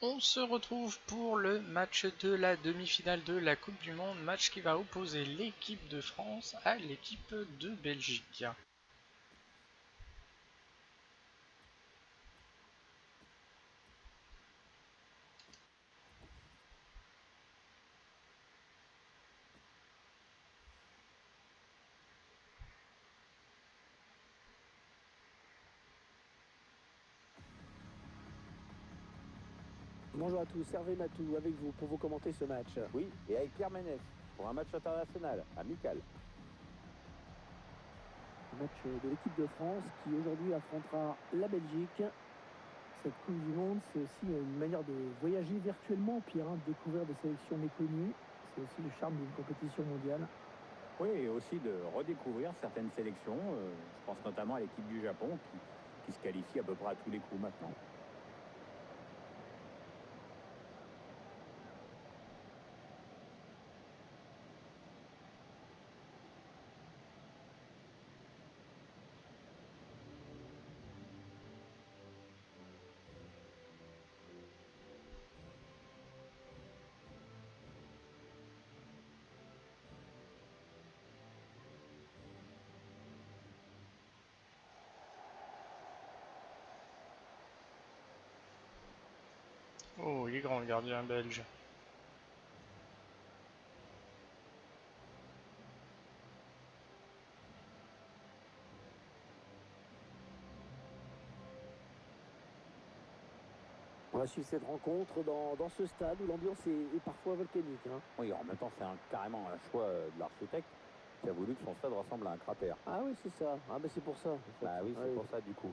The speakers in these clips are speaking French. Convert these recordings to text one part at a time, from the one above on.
On se retrouve pour le match de la demi-finale de la Coupe du Monde, match qui va opposer l'équipe de France à l'équipe de Belgique. Bonjour à tous, Hervé Matou avec vous pour vous commenter ce match. Oui, et avec Pierre Ménès pour un match international, amical. Le match de l'équipe de France qui aujourd'hui affrontera la Belgique. Cette Coupe du Monde, c'est aussi une manière de voyager virtuellement, Pierre, de découvrir des sélections méconnues. C'est aussi le charme d'une compétition mondiale. Oui, et aussi de redécouvrir certaines sélections. Je pense notamment à l'équipe du Japon qui se qualifie à peu près à tous les coups maintenant. Oh, il est grand le gardien belge. On va suivre cette rencontre dans ce stade où l'ambiance est parfois volcanique. Oui, en même temps, c'est carrément un choix de l'architecte qui a voulu que son stade ressemble à un cratère. Ah oui, c'est ça. Ah ben c'est pour ça. En fait. Bah oui, c'est pour ça du coup.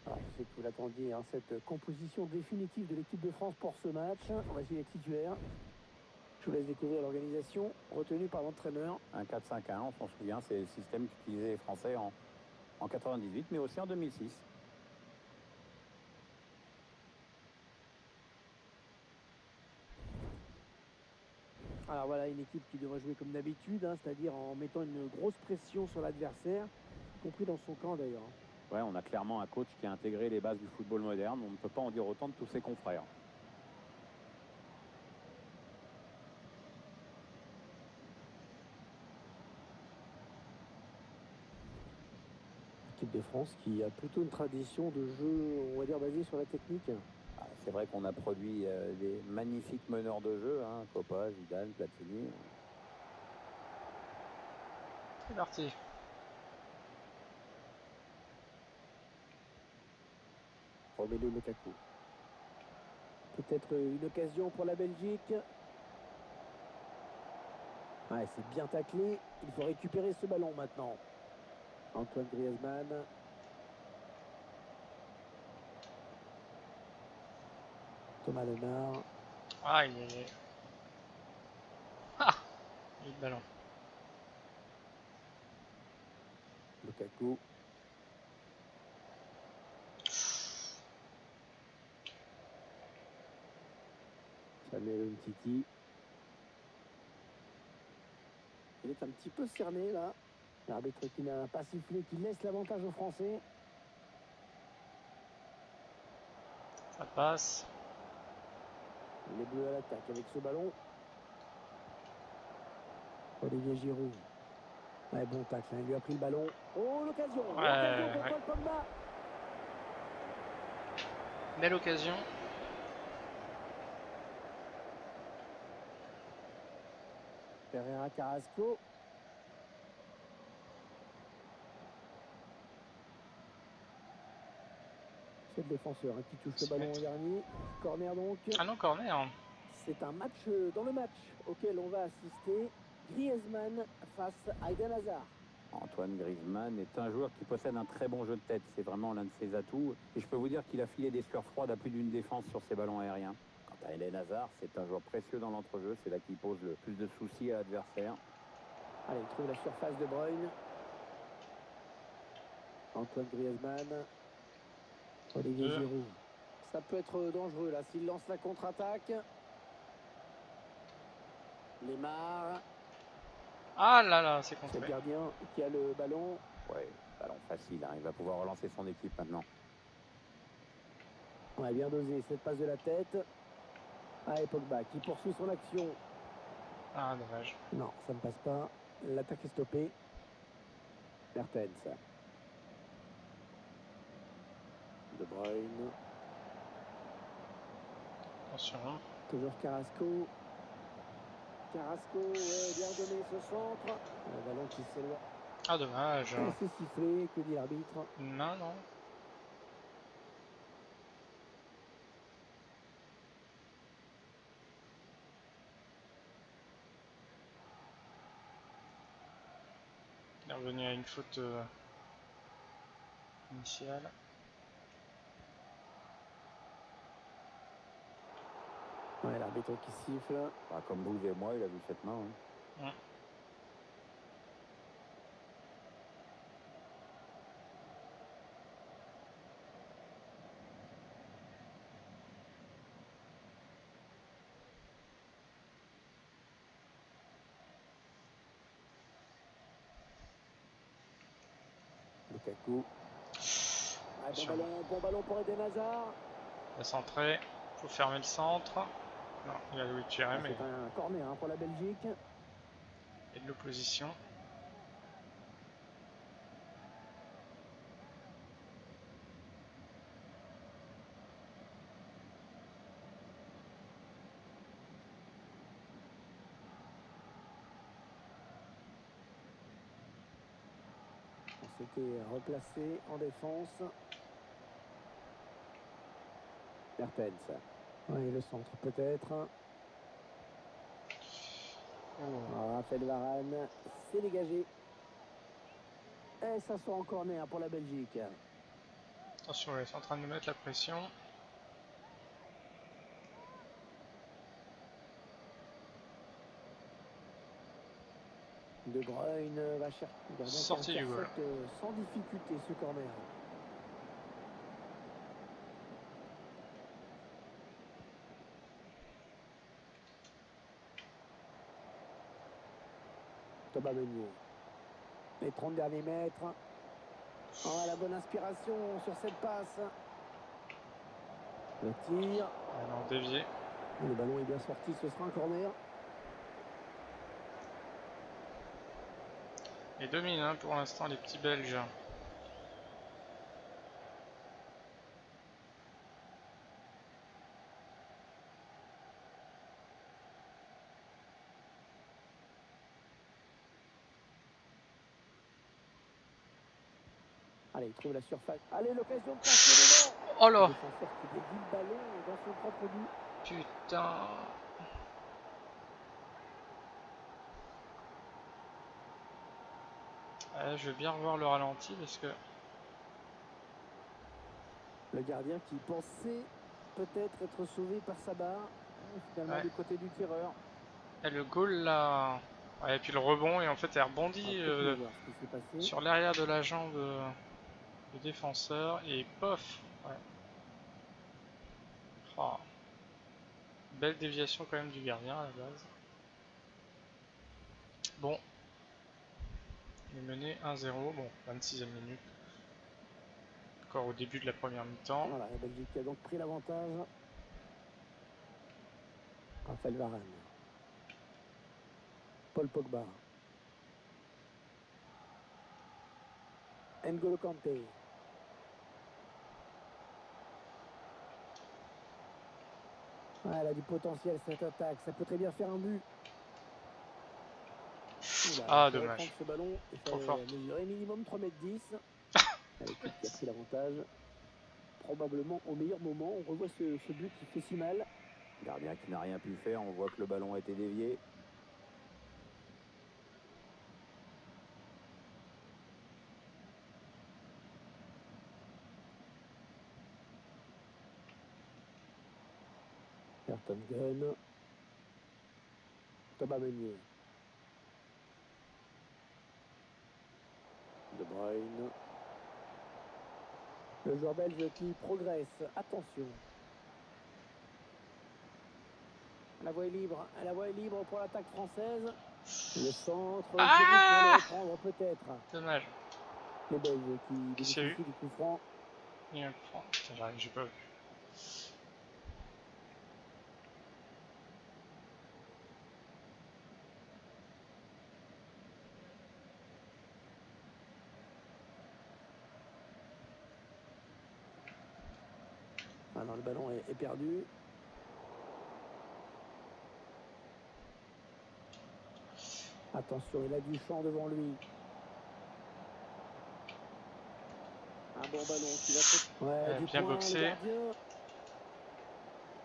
Alors, je sais que vous l'attendiez, cette composition définitive de l'équipe de France pour ce match. Voici les titulaires. Je vous laisse découvrir l'organisation retenue par l'entraîneur. Un 4-5-1, on s'en souvient, c'est le système qu'utilisaient les Français en 98, mais aussi en 2006. Alors voilà, une équipe qui devrait jouer comme d'habitude, c'est-à-dire en mettant une grosse pression sur l'adversaire, y compris dans son camp d'ailleurs. Ouais, on a clairement un coach qui a intégré les bases du football moderne. On ne peut pas en dire autant de tous ses confrères. L'équipe de France qui a plutôt une tradition de jeu, on va dire, basée sur la technique. C'est vrai qu'on a produit des magnifiques meneurs de jeu, Copa, Zidane, Platini. C'est parti. Romelu Lukaku. Peut-être une occasion pour la Belgique. Ouais, c'est bien taclé. Il faut récupérer ce ballon maintenant. Antoine Griezmann. Thomas Lemar. Aïe, aïe, aïe. Ah, il y a le ballon. Lukaku. Samuel Umtiti. Il est un petit peu cerné là. L'arbitre qui n'a pas sifflé, qui laisse l'avantage aux Français. Ça passe. Les Bleus à l'attaque avec ce ballon. Olivier Giroud. Ouais, bon tacle, il lui a pris le ballon. Oh, l'occasion pour Paul Pogba. Belle occasion. Pereira Carrasco. C'est le défenseur qui touche le ballon au dernier. Corner donc. Ah non, corner. C'est un match dans le match auquel on va assister. Griezmann face à Eden Hazard. Antoine Griezmann est un joueur qui possède un très bon jeu de tête. C'est vraiment l'un de ses atouts. Et je peux vous dire qu'il a filé des sueurs froides à plus d'une défense sur ses ballons aériens. Quant à Eden Hazard, c'est un joueur précieux dans l'entrejeu. C'est là qu'il pose le plus de soucis à l'adversaire. Allez, il trouve la surface de Bruyne. Antoine Griezmann. Olivier Giroud. Ça peut être dangereux là s'il lance la contre-attaque. Lemar, Ah là là, c'est c'est le contré. gardien qui a le ballon. Ouais, ballon facile, hein. Il va pouvoir relancer son équipe maintenant. On a bien dosé cette passe de la tête. Ah, et Pogba qui poursuit son action. Ah, dommage. Non, ça ne passe pas. L'attaque est stoppée. Mertens. De Bruyne. Attention. Toujours Carrasco. Carrasco, ouais, bien donné ce centre. Le ballon qui s'éloigne. Ah, dommage. Et c'est sifflé, que dit l'arbitre? Non, non. Il est revenu à une faute initiale. Ouais, l'arbitre qui siffle. Bah, comme vous et moi, il a vu cette main. Hein. Mm. Lukaku. Ah, Attention. bon ballon pour Eden Hazard. Il a centré. Faut fermer le centre. Non, il a loué tirer, mais C'est un corner hein, pour la Belgique. il y a de l'opposition. On s'était replacé en défense. Mertens. Oui, le centre peut-être. Oh. Raphaël Varane, c'est dégagé. Et ça sort en corner pour la Belgique. Attention, ils sont en train de nous mettre la pression. De Bruyne va chercher. Sortie du goal. Sans difficulté ce corner. Thomas Meunier. Les 30 derniers mètres. Oh, la bonne inspiration sur cette passe. Le tir. Ah non, dévié. Le ballon est bien sorti, ce sera un corner. Et domine hein, pour l'instant les petits Belges. Allez, il trouve la surface. Allez, l'occasion de passer devant. Oh Le là. défenseur qui dévie le ballon dans son propre but. Putain. Je veux bien revoir le ralenti parce que... Le gardien qui pensait peut-être être sauvé par sa barre. Finalement du côté du tireur. Et le goal là... Ouais, et puis le rebond, et en fait elle rebondit sur l'arrière de la jambe du défenseur, et pof. Ouais. Oh. Belle déviation quand même du gardien à la base. Bon. Il est mené 1-0, bon, 26e minute. Encore au début de la première mi-temps. Voilà, la Belgique a donc pris l'avantage. Raphaël Varane. Paul Pogba. N'Golo Kanté. Ah, elle a du potentiel cette attaque, ça peut très bien faire un but. Oula, Ah, pour dommage. reprendre ce ballon, il Trop fallait fort. mesurer minimum 3,10 m. L'équipe qui a pris l'avantage. Probablement au meilleur moment, on revoit ce but qui fait si mal. Gardien qui n'a rien pu faire, on voit que le ballon a été dévié. Vertonghen. Thomas Meunier. De Bruyne. Le joueur belge qui progresse. Attention. La voie est libre. La voie est libre pour l'attaque française. Le centre, Giroud pour le Ah, reprendre peut-être. dommage. Les Belges qui Qu'est-ce qu'il y a eu? bénéficient du coup franc. Il y a un point. Putain, j'ai pas vu. Ah non, le ballon est perdu. Attention, il a du champ devant lui. Un bon ballon qui va peut-être... Ouais, du Bien point, boxé. le gardien.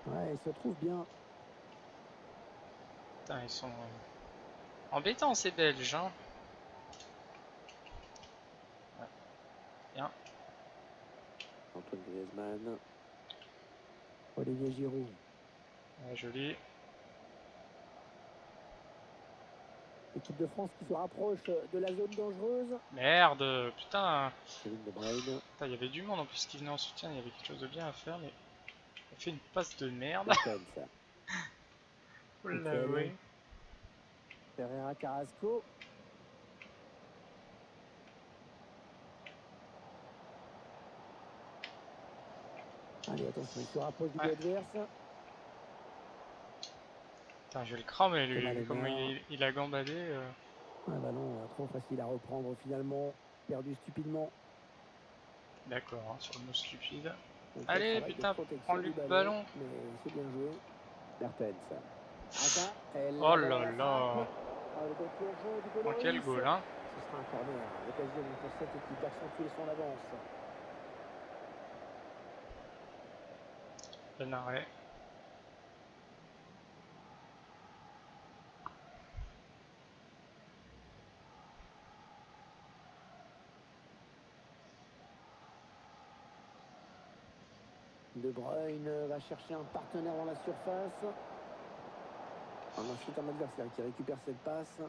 Ouais, il se trouve bien. Putain, ils sont embêtants ces Belges, hein. Ouais. Bien. Antoine Griezmann. Olivier Giroud. Ouais, joli. L'équipe de France qui se rapproche de la zone dangereuse. Merde, putain. Kevin De Bruyne. Putain, il y avait du monde en plus qui venait en soutien, il y avait quelque chose de bien à faire, mais on fait une passe de merde. Mertens. Faut l'avouer. Ferreira Carrasco. Allez, attention, il se rapproche du but adverse. Putain, je vais le cramer lui, Thomas vu comment Lemar. il a gambadé. Un ballon trop facile à reprendre finalement. Perdu stupidement. D'accord, hein, sur le mot stupide. Donc, Allez, putain, prends-lui le ballon. Mais c'est bien joué. Mertens. Hazard, Oh là là. Oh, quel goal, hein. Ce sera un corner. L'occasion pour cette équipe d'accentuer son avance. Ben arrêt. De Bruyne va chercher un partenaire dans la surface. Ensuite un adversaire qui récupère cette passe.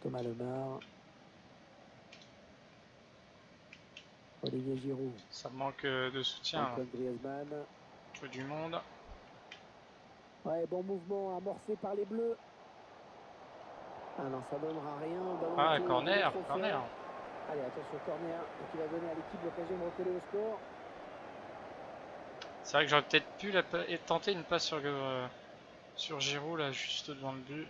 Thomas Lemar. Olivier Giroud. Ça manque de soutien. Antoine Griezmann. Faut du monde. Ouais, bon mouvement amorcé par les Bleus. Ah non, ça donnera rien. Ah, corner, corner. Allez, attention, corner qui va donner à l'équipe l'occasion de recoller au score. C'est vrai que j'aurais peut-être pu tenter une passe sur Giroud, là, juste devant le but.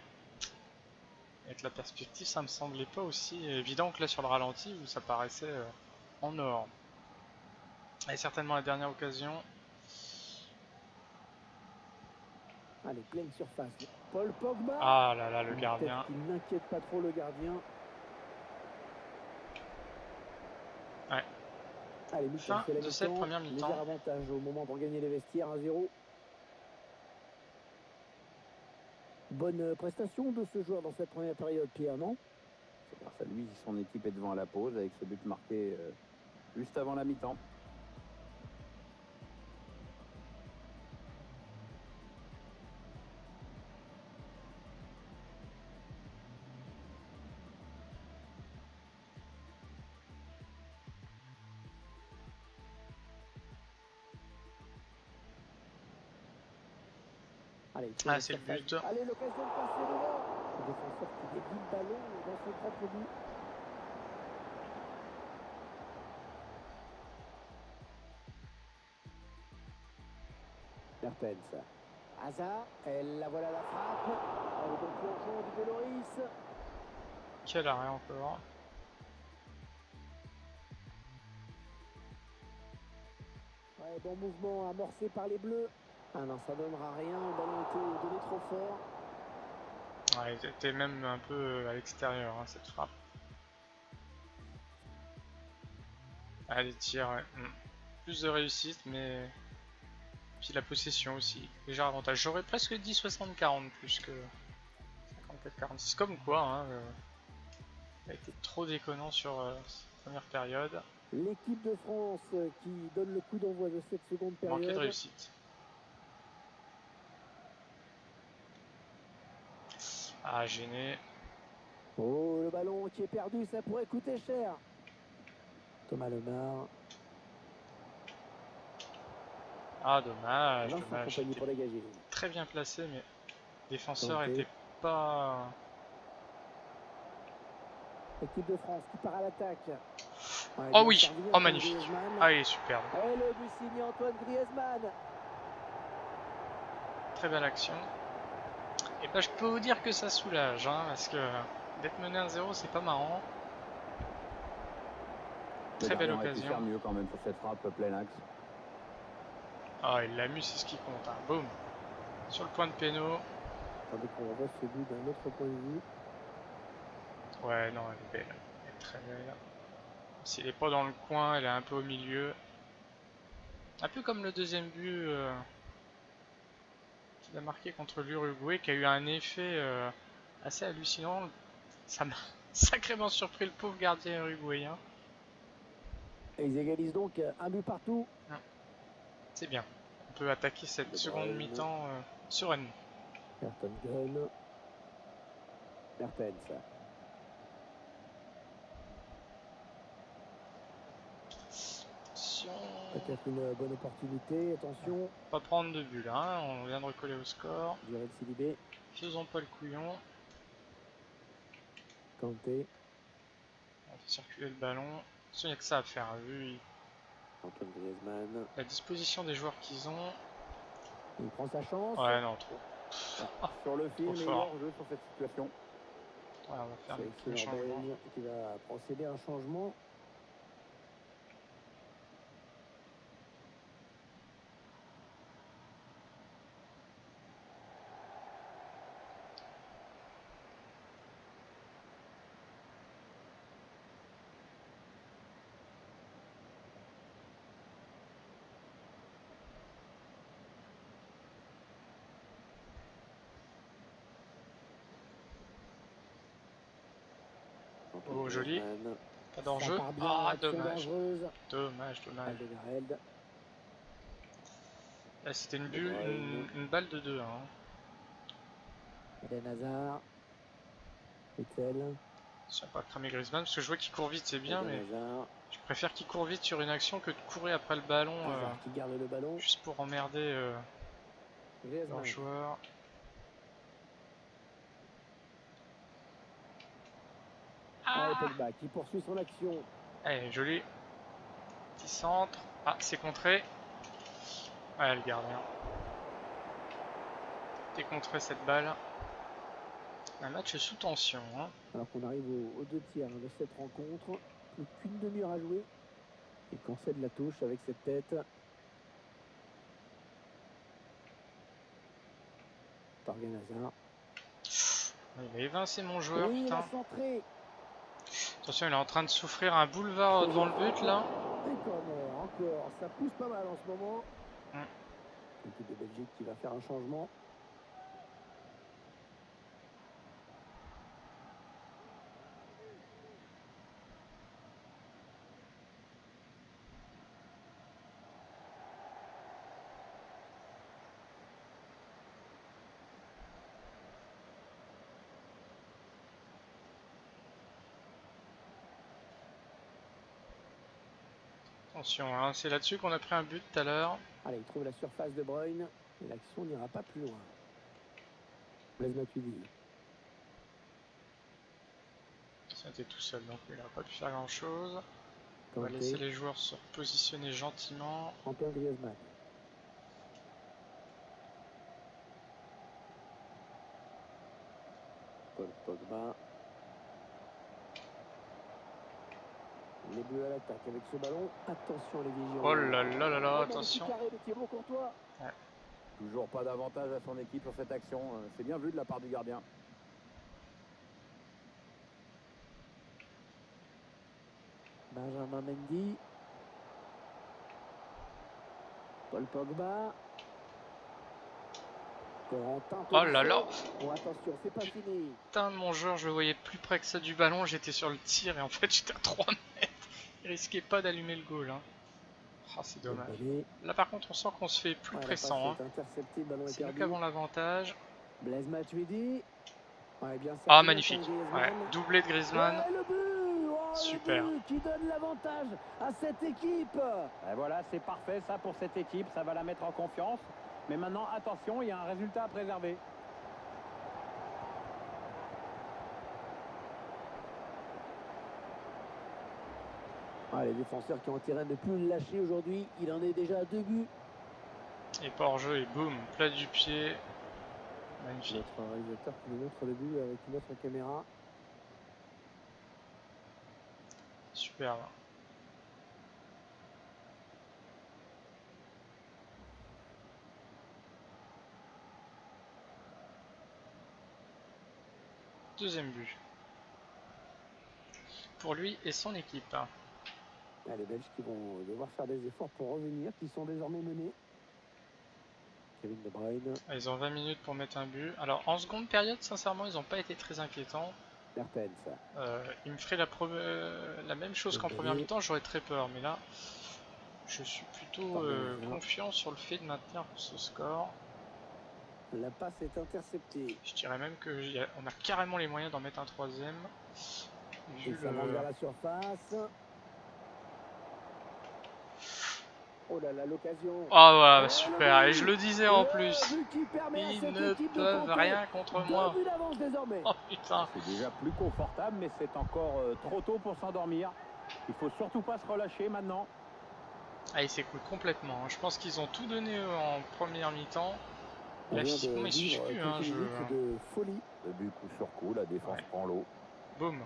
Avec la perspective, ça me semblait pas aussi évident que là sur le ralenti, où ça paraissait en or. Et certainement la dernière occasion. Allez, pleine surface. Paul Pogba. Ah là là, le gardien. Il n'inquiète pas trop le gardien. Ouais. Allez, fin de cette première mi-temps. Léger avantage au moment pour gagner les vestiaires 1-0. Bonne prestation de ce joueur dans cette première période, Pierre, non? C'est grâce à lui, son équipe est devant à la pause avec ce but marqué juste avant la mi-temps. Allez, c'est le but. Allez, l'occasion de passer devant. Le défenseur qui dévie le ballon dans son propre but. Mertens. Hazard, la voilà la frappe. Le bon plongeon du Beloris. Quel arrêt encore. Ouais, bon mouvement amorcé par les Bleus. Ah non, ça donnera rien. Le ballon était donné trop fort. Ouais, il était même un peu à l'extérieur, hein, cette frappe. Ah, les tirs, ouais. Plus de réussite, mais... Puis la possession aussi. Léger avantage. J'aurais presque dit 60-40 plus que 54-46. Comme quoi, hein, il a été trop déconnant sur cette première période. L'équipe de France qui donne le coup d'envoi de cette seconde période. Manqué de réussite. Ah, gêné. Oh, le ballon qui est perdu, ça pourrait coûter cher. Thomas Lemar. Ah, dommage, Vincent dommage. Compagnie pour dégager. Très bien placé, mais le défenseur Tenté. était pas... Équipe de France qui part à l'attaque. Ouais, Oh bien oui, servi, oh Antoine magnifique. Griezmann. Ah, il est superbe. Et le but signé Antoine Griezmann. Très belle action. Et bah, je peux vous dire que ça soulage, hein, parce que d'être mené 1-0, c'est pas marrant. Le Très belle gardien aurait pu faire occasion. mieux quand même sur cette frappe plein axe. Ah, il l'a mis, c'est ce qui compte. Hein. Boum. Sur le point de péno. Attendez qu'on revoie ce but d'un autre point de vue. Ouais, non, elle est belle. Elle est très belle. S'il est pas dans le coin, elle est un peu au milieu. Un peu comme le deuxième but qu'il a marqué contre l'Uruguay, qui a eu un effet assez hallucinant. Ça m'a sacrément surpris le pauvre gardien uruguayen. Et ils égalisent donc un but partout. C'est bien. On peut attaquer cette De seconde Bruyne. mi-temps sereinement. Vertonghen. Mertens. Attention. Peut-être une bonne opportunité. Attention. Pas prendre de but là, hein. On vient de recoller au score. Durel Sidibé. Faisons pas le couillon. Kanté. On fait circuler le ballon. Il n'y a que ça à faire, vu Antoine Griezmann. la disposition des joueurs qu'ils ont. Il prend sa chance. Ouais, non, trop. Sur le film, Trop et fort. hors-jeu sur cette situation. Ouais, on va faire un Sélectionneur changement. belge qui va procéder à un changement. Oh, joli. Pas d'enjeu. Ça part bien, Ah, action dommage. Dangereuse. Dommage, dommage. Alderweireld. Là, c'était De Bruyne. une balle de 2. Hein. Eden Hazard. Witzel. Je vais pas cramer Griezmann parce que je vois qu'il court vite, c'est bien, mais Eden Hazard. je préfère qu'il court vite sur une action que de courir après le ballon Hazard qui garde le ballon. juste pour emmerder leur Griezmann. joueur. Allez, Ah, Pogba qui poursuit son action. allez, joli. Petit centre. Ah, c'est contré. Ouais, le gardien. T'es contré cette balle. Un match sous tension. Hein. Alors qu'on arrive aux deux tiers de cette rencontre. Plus qu'une demi-heure à jouer. Et qu'on cède la touche avec cette tête. Torgan Hazard. Il a évincé mon joueur, Oui, il putain. a centré. Attention, il est en train de souffrir un boulevard devant le but là. Et corner, encore. Ça pousse pas mal en ce moment. Mm. L'équipe de Belgique qui va faire un changement. Attention, hein, c'est là-dessus qu'on a pris un but tout à l'heure. Allez, il trouve la surface de Bruyne. Et l'action n'ira pas plus loin. Blaise Matuidi. Il était tout seul, donc il n'a pas pu faire grand-chose. On va Kanté. laisser les joueurs se positionner gentiment. Antoine Griezmann. Paul Pogba. Les Bleus à l'attaque avec ce ballon. Attention les vigiles. Oh là là là là, attention. Carré de Thibaut Courtois. Toujours pas d'avantage à son équipe sur cette action. C'est bien vu de la part du gardien. Benjamin Mendy. Paul Pogba. Corentin. Oh là là. Oh, attention, c'est pas fini. Putain de mon joueur, je le voyais plus près que ça du ballon, j'étais sur le tir et en fait j'étais à 3 mètres. Il risquait pas d'allumer le goal. Hein. Oh, c'est dommage. Là par contre on sent qu'on se fait plus pressant. Hein. C'est nous qui avons l'avantage. Blaise Matuidi. Ouais, bien Ah magnifique. Ouais, doublé de Griezmann. Ouais, le but. Oh, Super. Le but qui donne l'avantage à cette équipe. Et voilà, c'est parfait ça pour cette équipe, ça va la mettre en confiance. Mais maintenant, attention, il y a un résultat à préserver. Les défenseurs qui ont intérêt à ne plus le lâcher aujourd'hui. Il en est déjà à 2 buts. Et pas hors-jeu et boum, plat du pied. Magnifique. Notre réalisateur qui nous montre le but avec une autre caméra. Super. Deuxième but. Pour lui et son équipe. Les Belges qui vont devoir faire des efforts pour revenir, qui sont désormais menés. Kevin De Bruyne. Ils ont 20 minutes pour mettre un but. Alors en seconde période, sincèrement, ils n'ont pas été très inquiétants. Mertens. Il me ferait la même chose qu'en première mi-temps, j'aurais très peur. Mais là, je suis plutôt confiant sur le fait de maintenir ce score. La passe est interceptée. Je dirais même qu'on a carrément les moyens d'en mettre un troisième. Et ça va vers la surface. Oh là là, l'occasion. Ah voilà, super. Et je le disais en plus. Ils ne peuvent rien contre moi. Oh putain. C'est déjà plus confortable, mais c'est encore trop tôt pour s'endormir. Il faut surtout pas se relâcher maintenant. Ah, ils s'écoulent complètement. Je pense qu'ils ont tout donné en première mi-temps. Là, physiquement, ils suffisent plus. De folie. Le but coup sur coup, la défense prend l'eau. Boum.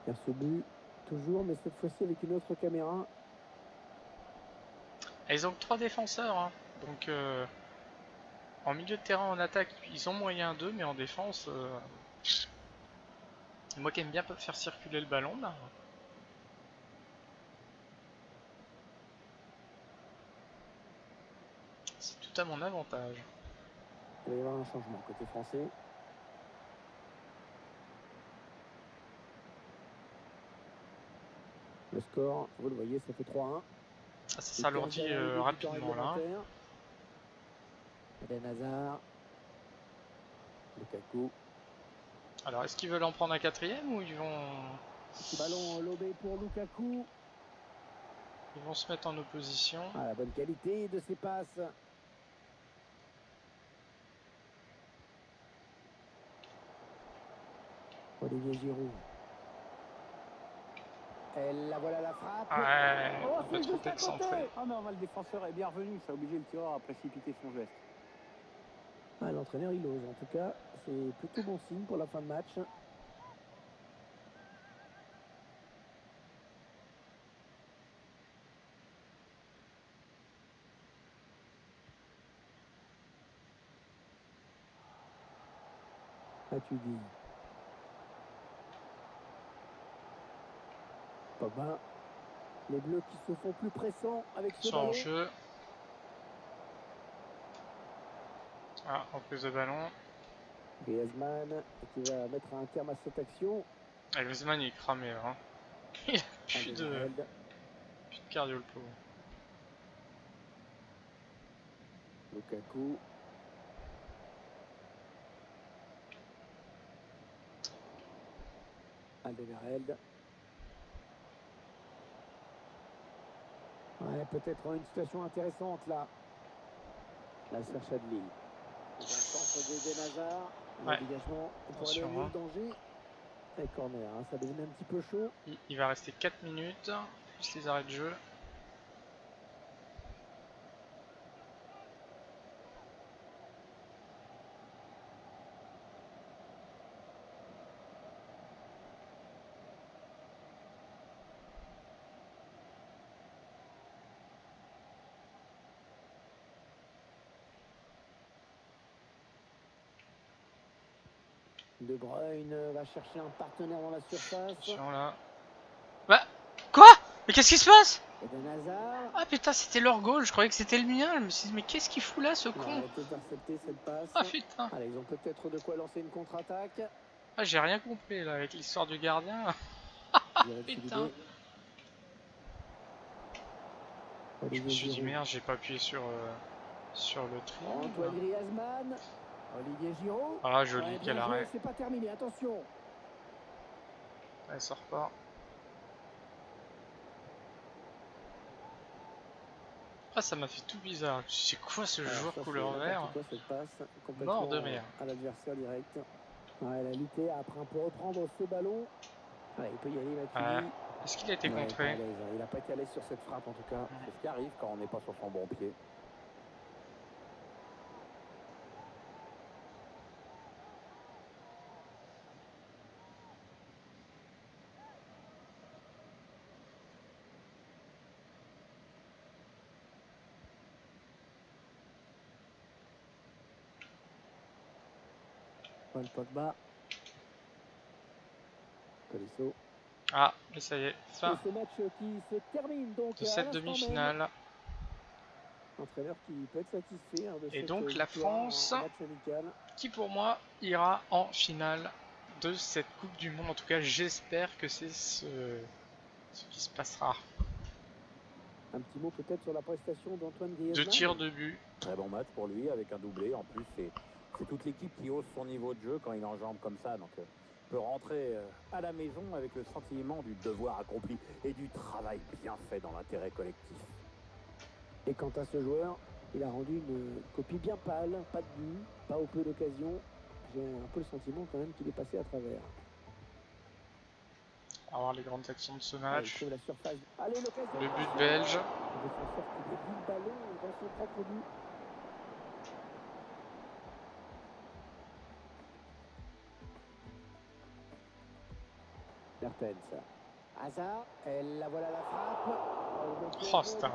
Il y a ce but, toujours, mais cette fois-ci avec une autre caméra. Et ils ont que 3 défenseurs. Hein. Donc, en milieu de terrain, en attaque, ils ont moyen d'eux, mais en défense... Moi qui aime bien faire circuler le ballon, là... C'est tout à mon avantage. Il va y avoir un changement côté français. Le score, vous le voyez, ça fait 3-1. Ah, ça s'alourdit rapidement là. Eden Hazard. Lukaku. Alors est-ce qu'ils veulent en prendre un quatrième ou ils vont... Petit ballon lobé pour Lukaku. Ils vont se mettre en opposition. La bonne qualité de ses passes. Olivier Giroud. Et la voilà la frappe. Ouais, on peut trop être centré. Ah non, le défenseur est bien revenu, ça a obligé le tireur à précipiter son geste. L'entraîneur il ose, en tout cas, c'est plutôt bon signe pour la fin de match. Tu dis. Pogba. Les Bleus qui se font plus pressants avec ce ballon. En jeu. Ah, reprise de ballon. Griezmann qui va mettre un terme à cette action. Ah, Griezmann il est cramé là. Hein. Il a plus de cardio le pauvre. Lukaku. Alderweireld. Peut-être une situation intéressante là. La Sercha de Lille. Dans le centre d'Eden Hazard. Le dégagement pour aller au danger. Et corner, ça devient un petit peu chaud. Il va rester 4 minutes, plus les arrêts de jeu. De Bruyne va chercher un partenaire dans la surface. Attention là. Bah, quoi? Mais qu'est-ce qui se passe? Eden Hazard. Ah putain, c'était leur goal, je croyais que c'était le mien. Je me suis dit, mais qu'est-ce qu'il fout là ce con? Intercepté cette passe. Ah putain. Allez, ils ont peut-être de quoi lancer une contre-attaque. Ah, j'ai rien compris là avec l'histoire du gardien. Putain. Je me suis dit, merde, j'ai pas appuyé sur le triangle. Antoine Griezmann. Olivier Giroud. Ah, joli, quel arrêt. C'est pas terminé, attention. Elle sort pas. Ah, ça m'a fait tout bizarre. C'est quoi ce Alors joueur ça, couleur c'est vert? n'importe quoi cette passe, Mort complètement de rire. à l'adversaire direct. Ouais, elle a lutté après un peu reprendre ce ballon. Ouais, il peut y aller, Matuidi. Est-ce qu'il a été Ouais, pas contré? à l'aise, hein. Il n'a pas été à l'aise sur cette frappe en tout cas. C'est ce qui arrive quand on n'est pas sur son bon pied. Paul Pogba. Tolisso. Ah, et ça y est, fin Et ce match qui se termine donc de à cette l'instant même. demi-finale. Entraîneur qui peut être satisfait de Et cette donc la victoire France, en match amical. qui pour moi ira en finale de cette Coupe du Monde. En tout cas, j'espère que c'est ce qui se passera. Un petit mot peut-être sur la prestation d'Antoine Griezmann. 2 tirs de but. Très bon match pour lui avec un doublé. En plus, c'est toute l'équipe qui hausse son niveau de jeu quand il enjambe comme ça. Donc, peut rentrer à la maison avec le sentiment du devoir accompli et du travail bien fait dans l'intérêt collectif. Et quant à ce joueur, il a rendu une copie bien pâle, pas de but, pas au peu d'occasions. J'ai un peu le sentiment quand même qu'il est passé à travers. On va voir les grandes actions de ce Il match. trouve la surface. Allez, l'occasion. Le but belge. Le défenseur qui dévie le ballon dans son propre but. Mertens. Hazard, elle la voilà la frappe. Oh, c'est un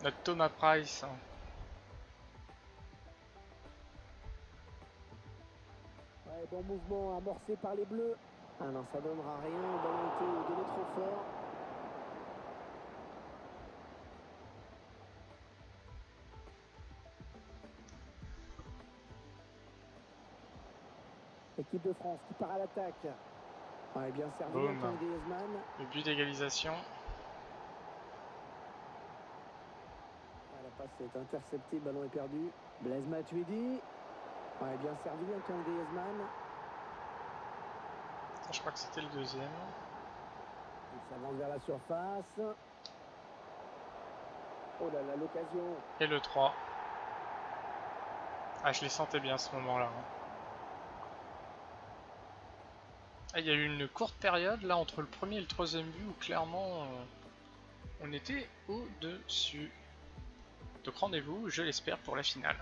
notre Thomas Price. Ouais, bon mouvement amorcé par les Bleus. Ah non, ça donnera rien. Le ballon était donné trop fort. L'équipe de France qui part à l'attaque. Ouais, bien servi, Antoine Griezmann. Le but d'égalisation. La passe est interceptée, le ballon est perdu. Blaise Matuidi. Ouais, bien servi, Antoine Griezmann. Je crois que c'était le deuxième. Il s'avance vers la surface. Oh là là, l'occasion. Et le 3. Ah, je les sentais bien à ce moment-là. Ah, il y a eu une courte période là entre le premier et le troisième but où clairement on était au-dessus. Donc rendez-vous, je l'espère, pour la finale.